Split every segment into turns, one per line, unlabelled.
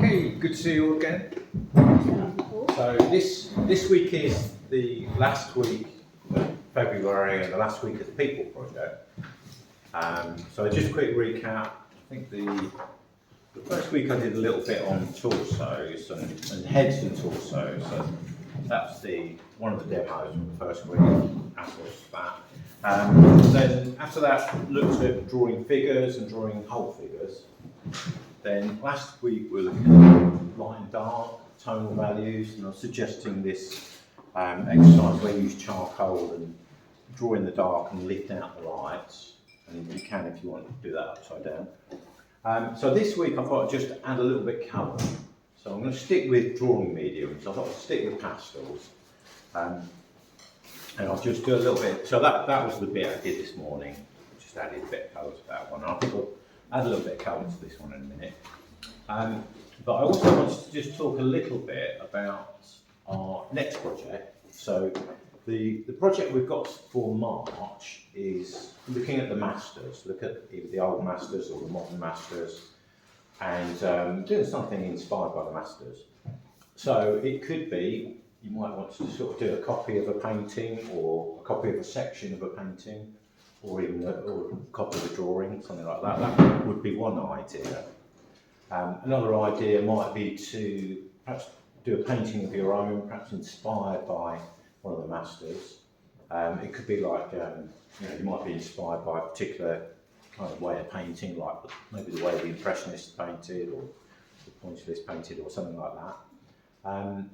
Hey, good to see you all again. So this week is the last week of February and the last week of the People Project. So just a quick recap. I think the first week I did a little bit on torsos and heads and torsos. So that's one of the demos from the first week. Aspects of that. Then after that, looked at drawing figures and drawing whole figures. Then last week we were looking at light and dark, tonal values, and I was suggesting this exercise where you use charcoal and draw in the dark and lift out the lights. And you can if you want to do that upside down. So this week I thought I'd just add a little bit of colour. So I'm going to stick with drawing mediums. I thought I'd stick with pastels. And I'll just do a little bit. So that was the bit I did this morning. Just added a bit of colour to that one. I think we'll add a little bit of colour to this one in a minute. But I also wanted to just talk a little bit about our next project. So the project we've got for March is looking at the masters, look at either the old masters or the modern masters, and doing something inspired by the masters. So it could be, you might want to sort of do a copy of a painting or a copy of a section of a painting, or even a copy of a drawing, something like that. That would be one idea. Another idea might be to perhaps do a painting of your own, perhaps inspired by one of the masters. It could be like, you might be inspired by a particular kind of way of painting, like maybe the way the Impressionists painted or the Pointillists painted or something like that.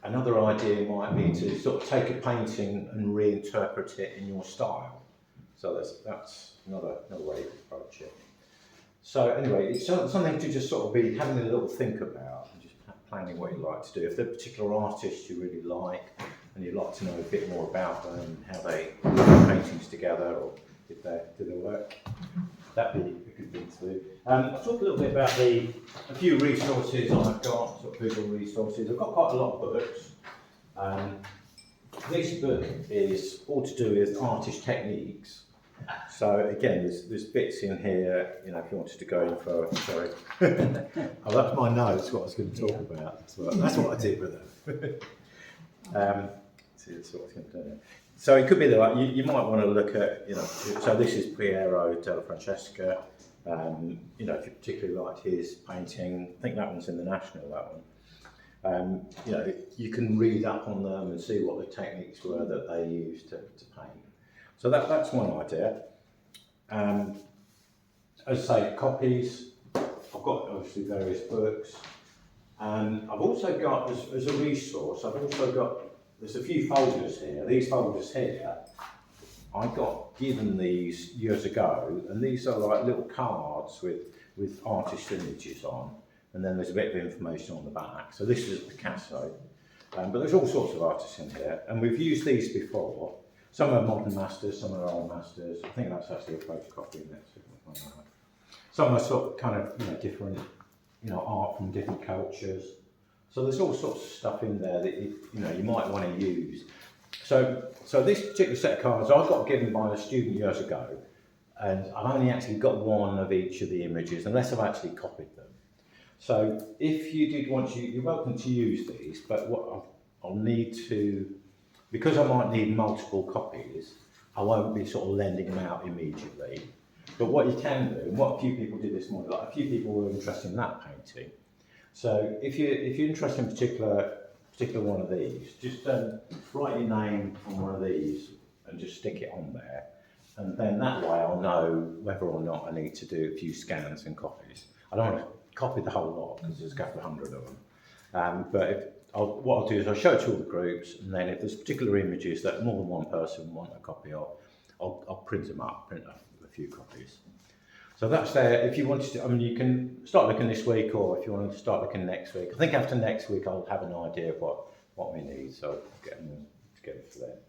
Another idea might be to sort of take a painting and reinterpret it in your style. So that's another way to approach it. So anyway, it's something to just sort of be having a little think about and just planning what you'd like to do. If there are particular artists you really like and you'd like to know a bit more about them and how they put paintings together or if they do their work, that'd be a good thing to do. I'll talk a little bit about a few resources I've got, sort of visual resources. I've got quite a lot of books. This book is all to do with artist techniques. So again, there's bits in here, if you wanted to go in for, sorry. Oh, that's my notes, what I was going to talk about. So that's what I did with them. See, that's what I was going to do. So it could be that you might want to look at, so this is Piero della Francesca. If you particularly liked his painting, I think that one's in the National, that one. You can read up on them and see what the techniques were that they used to paint. So that's one idea. As I say, copies. I've got obviously various books. I've also got, as a resource, there's a few folders here. These folders here, I got given these years ago, and these are like little cards with artist images on, and then there's a bit of information on the back. So this is Picasso, but there's all sorts of artists in here, and we've used these before. Some are modern masters, some are old masters. I think that's actually a photocopy in it. Some are sort of kind of different, art from different cultures. So there's all sorts of stuff in there that you might want to use. So this particular set of cards I got given by a student years ago, and I've only actually got one of each of the images, unless I've actually copied them. So if you did want to, you're welcome to use these, but what I'll need to, because I might need multiple copies, I won't be sort of lending them out immediately. But what you can do, and what a few people did this morning, like a few people were interested in that painting. So if you're interested in particular one of these, just write your name on one of these and just stick it on there. And then that way I'll know whether or not I need to do a few scans and copies. I don't want to copy the whole lot because there's a couple of hundred of them. But what I'll do is I'll show it to all the groups, and then if there's particular images that more than one person want a copy of, I'll print them up, print a few copies. So that's there. If you wanted to, you can start looking this week, or if you wanted to start looking next week. I think after next week I'll have an idea of what we need, so I'll get them together for that.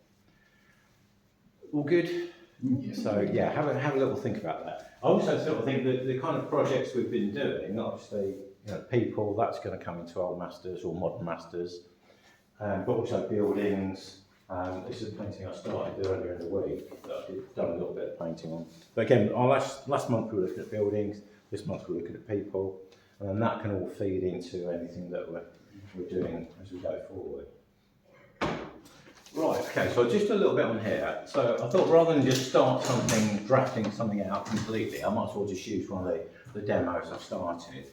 All good? Yeah. So yeah, have a little think about that. I also sort of think that the kind of projects we've been doing, obviously, people, that's going to come into old masters or modern masters, but also buildings. This is a painting I started earlier in the week that I've done a little bit of painting on. But again, last month we were looking at buildings, this month we're looking at people. and then that can all feed into anything that we're doing as we go forward. Right, okay, so just a little bit on here. So I thought rather than just start something, drafting something out completely, I might as well just use one of the demos I've started.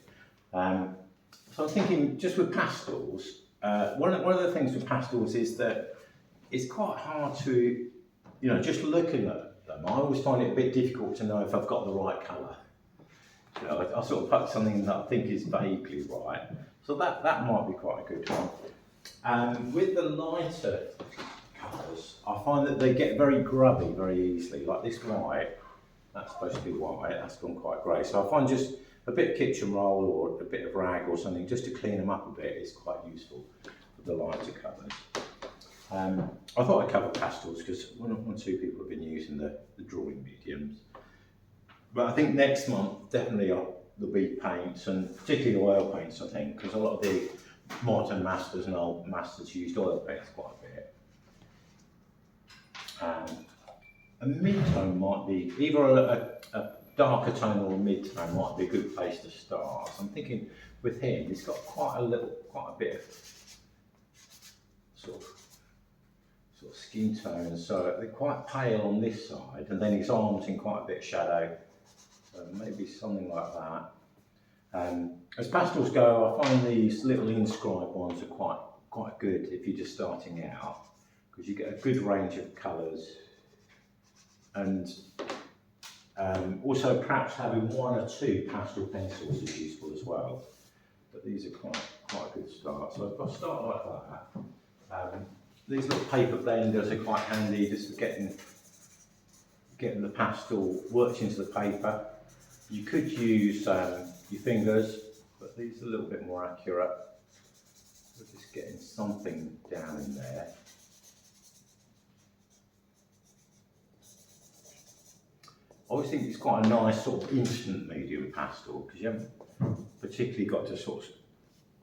So I'm thinking just with pastels, one of the things with pastels is that it's quite hard to, just looking at them, I always find it a bit difficult to know if I've got the right colour. I sort of put something that I think is vaguely right, so that might be quite a good one. With the lighter colours, I find that they get very grubby very easily, like this white, that's supposed to be white, that's gone quite grey, so I find just a bit of kitchen roll or a bit of rag or something just to clean them up a bit is quite useful for the lighter colours. I thought I'd cover pastels because one or two people have been using the drawing mediums. But I think next month definitely there'll be paints, and particularly oil paints, I think, because a lot of the modern masters and old masters used oil paints quite a bit. A mid-tone might be, either a darker tone or a mid-tone might be a good place to start. So I'm thinking with him, he's got quite a bit of sort of skin tone, so they're quite pale on this side, and then his arms in quite a bit of shadow. So maybe something like that. As pastels go, I find these little inscribed ones are quite good if you're just starting out, because you get a good range of colours, and also perhaps having one or two pastel pencils is useful as well. But these are quite a good start. So if I start like that, these little paper blenders are quite handy just for getting the pastel worked into the paper. You could use your fingers, but these are a little bit more accurate. We're just getting something down in there. I always think it's quite a nice sort of instant medium pastel, because you haven't particularly got to sort of,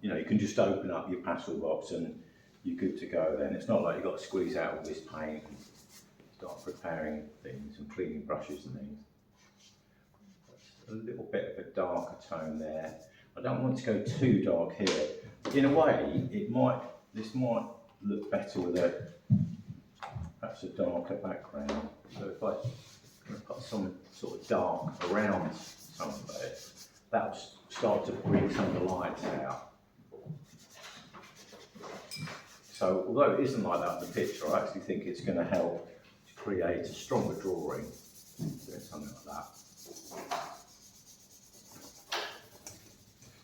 you can just open up your pastel box and you're good to go then. It's not like you've got to squeeze out all this paint and start preparing things and cleaning brushes and things. A little bit of a darker tone there. I don't want to go too dark here. In a way, this might look better with perhaps a darker background. So if I put some sort of dark around some of it, that'll start to bring some of the lights out. So although it isn't like that in the picture, I actually think it's going to help to create a stronger drawing, doing something like that.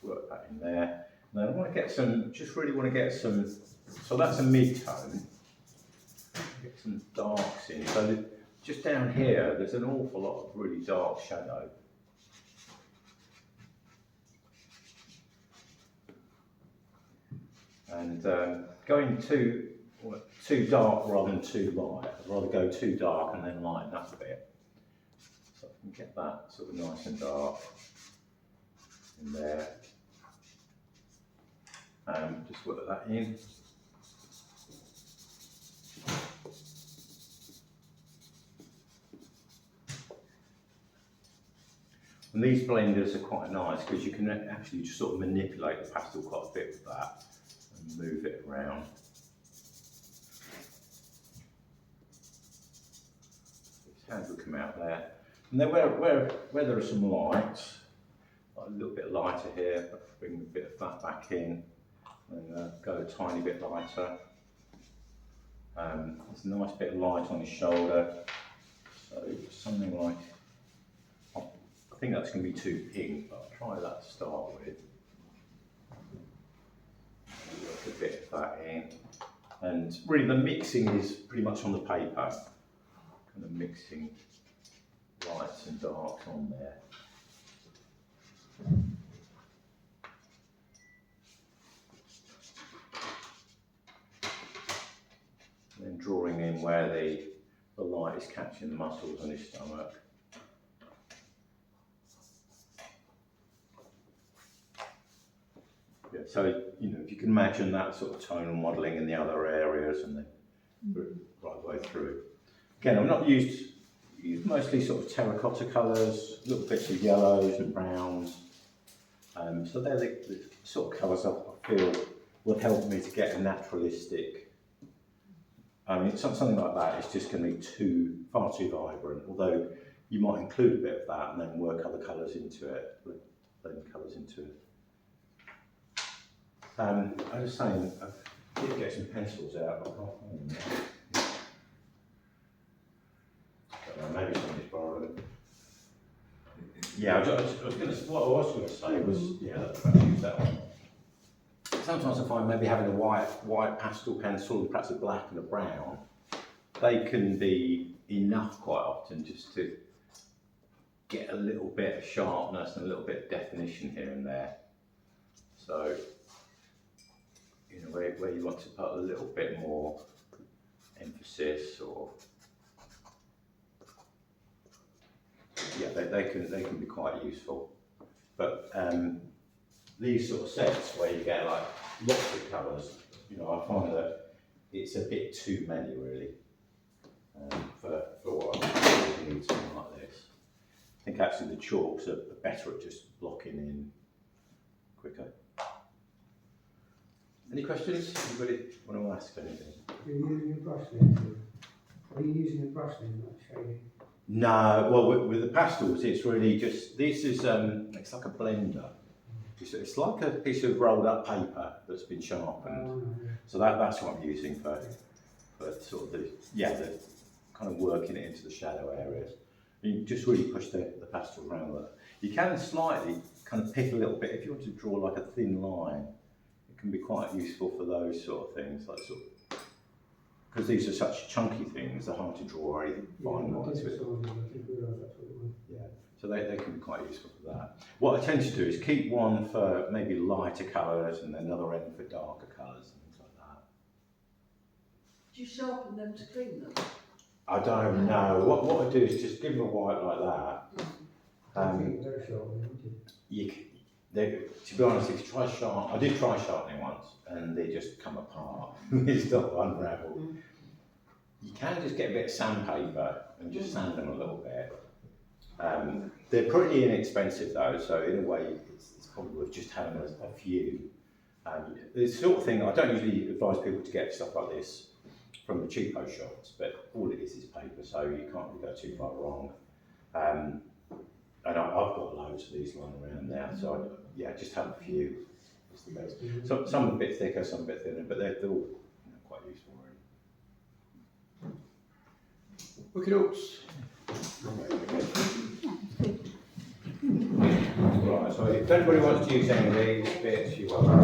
Work that in there. And then I want to get some, so that's a mid-tone. Get some darks in. So just down here, there's an awful lot of really dark shadow. And going too dark rather than too light. I'd rather go too dark and then lighten up a bit. So I can get that sort of nice and dark in there. Just work that in. And these blenders are quite nice because you can actually just sort of manipulate the pastel quite a bit with that and move it around. Its hand will come out there. And then where there are some lights, like a little bit lighter here, but bring a bit of that back in and go a tiny bit lighter. There's a nice bit of light on his shoulder, so something like, I think that's going to be too pink, but I'll try that to start with. Work a bit of that in. And really the mixing is pretty much on the paper. Kind of mixing lights and darks on there. And then drawing in where the light is catching the muscles on his stomach. Yeah, so, if you can imagine that sort of tonal modelling in the other areas and then right the way through. Again, I've not used mostly sort of terracotta colours, little bits of yellows and browns. So they're the sort of colours I feel will help me to get a naturalistic. I mean, something like that is just going to be far too vibrant. Although you might include a bit of that and then work other colours into it, blend colours into it. I was saying, I did get some pencils out. But I can't find them. Don't know, maybe somebody's borrowed them. Yeah, what I was going to say was, yeah, perhaps use that one. Sometimes I find maybe having a white pastel pencil, perhaps a black and a brown, they can be enough quite often just to get a little bit of sharpness and a little bit of definition here and there. So, you know, where you want to put a little bit more emphasis, or yeah, they can be quite useful. But these sort of sets where you get like lots of colours, you know, I find that it's a bit too many really for what I really need something like this. I think actually the chalks are better at just blocking in quicker. Any questions? Anybody want to ask anything?
You're using a brush then? Are you using a brush then, not shading?
No, well with the pastels it's really just, this is, it's like a blender. It's like a piece of rolled up paper that's been sharpened.
Yeah.
So that's what I'm using for sort of the kind of working it into the shadow areas. You just really push the pastel around with it. You can slightly kind of pick a little bit, if you want to draw like a thin line, it can be quite useful for those sort of things, like sort of, because these are such chunky things, they're hard to draw anything fine lines with. Yeah. So they can be quite useful for that. What I tend to do is keep one for maybe lighter colours and another end for darker colours and things like that.
Do you sharpen them to clean them?
I don't know. What I do is just give them a white like that. To be honest, if you try I did try sharpening once and they just come apart. They start to unravel. You can just get a bit of sandpaper and just sand them a little bit. They're pretty inexpensive though, so in a way it's probably worth just having a few. The sort of thing, I don't usually advise people to get stuff like this from the cheapo shops, but all it is paper, so you can't really go too far wrong. And I've got loads of these lying around now, so yeah, just have a few. It's the best. Some are a bit thicker, some a bit thinner, but they're all quite useful really.
Okay, oops.
Right, so if anybody wants to use any of these bits, you're welcome.